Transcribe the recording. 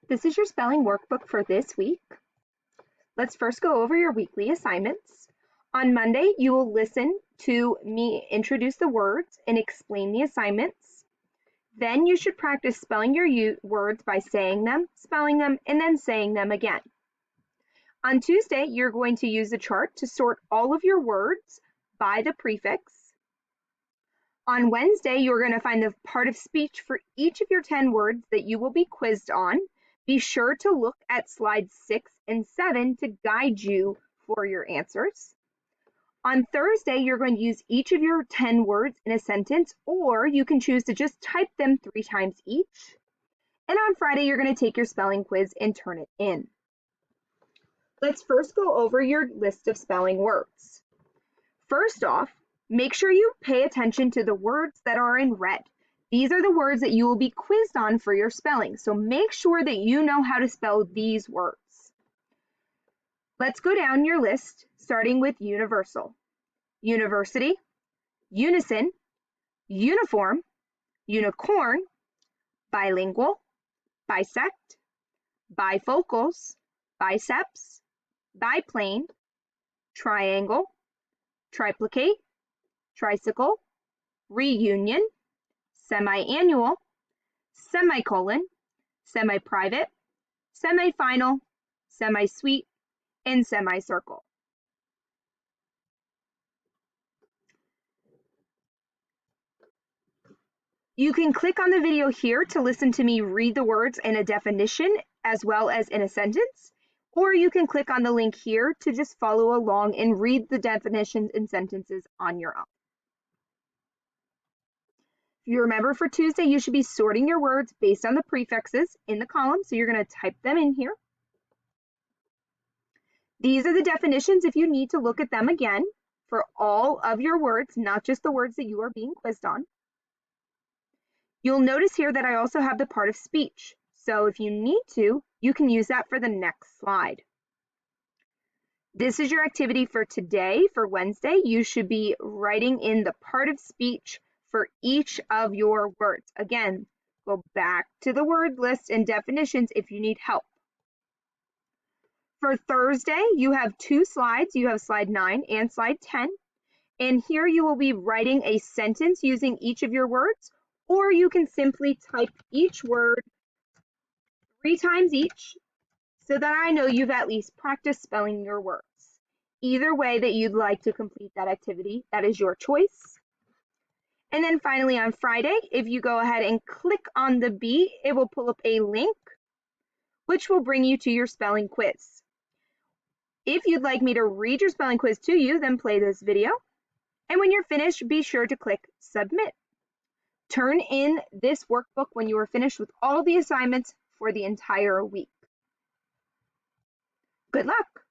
This is your spelling workbook for this week. Let's first go over your weekly assignments. On Monday, you will listen to me introduce the words and explain the assignments. Then you should practice spelling your words by saying them, spelling them, and then saying them again. On Tuesday, you're going to use a chart to sort all of your words by the prefix. On Wednesday, you're going to find the part of speech for each of your 10 words that you will be quizzed on. Be sure to look at slides 6 and 7 to guide you for your answers. On Thursday, you're going to use each of your 10 words in a sentence, or you can choose to just type them 3 times each. And on Friday, you're going to take your spelling quiz and turn it in. Let's first go over your list of spelling words. First off, make sure you pay attention to the words that are in red. These are the words that you will be quizzed on for your spelling, so make sure that you know how to spell these words. Let's go down your list, starting with universal. University, unison, uniform, unicorn, bilingual, bisect, bifocals, biceps, biplane, triangle, triplicate, tricycle, reunion, semi-annual, semicolon, semi-private, semi-final, semi-suite, and semicircle. You can click on the video here to listen to me read the words in a definition as well as in a sentence, or you can click on the link here to just follow along and read the definitions and sentences on your own. If you remember for Tuesday, you should be sorting your words based on the prefixes in the column, so you're going to type them in here. These are the definitions if you need to look at them again for all of your words, not just the words that you are being quizzed on. You'll notice here that I also have the part of speech, so if you need to, you can use that for the next slide. This is your activity for today, for Wednesday. You should be writing in the part of speech for each of your words. Again, go back to the word list and definitions if you need help. For Thursday, you have 2 slides. You have slide 9 and slide 10. And here you will be writing a sentence using each of your words, or you can simply type each word 3 times each so that I know you've at least practiced spelling your words. Either way that you'd like to complete that activity, that is your choice. And then finally on Friday, if you go ahead and click on the B, it will pull up a link which will bring you to your spelling quiz. If you'd like me to read your spelling quiz to you, then play this video. And when you're finished, be sure to click submit. Turn in this workbook when you are finished with all the assignments for the entire week. Good luck!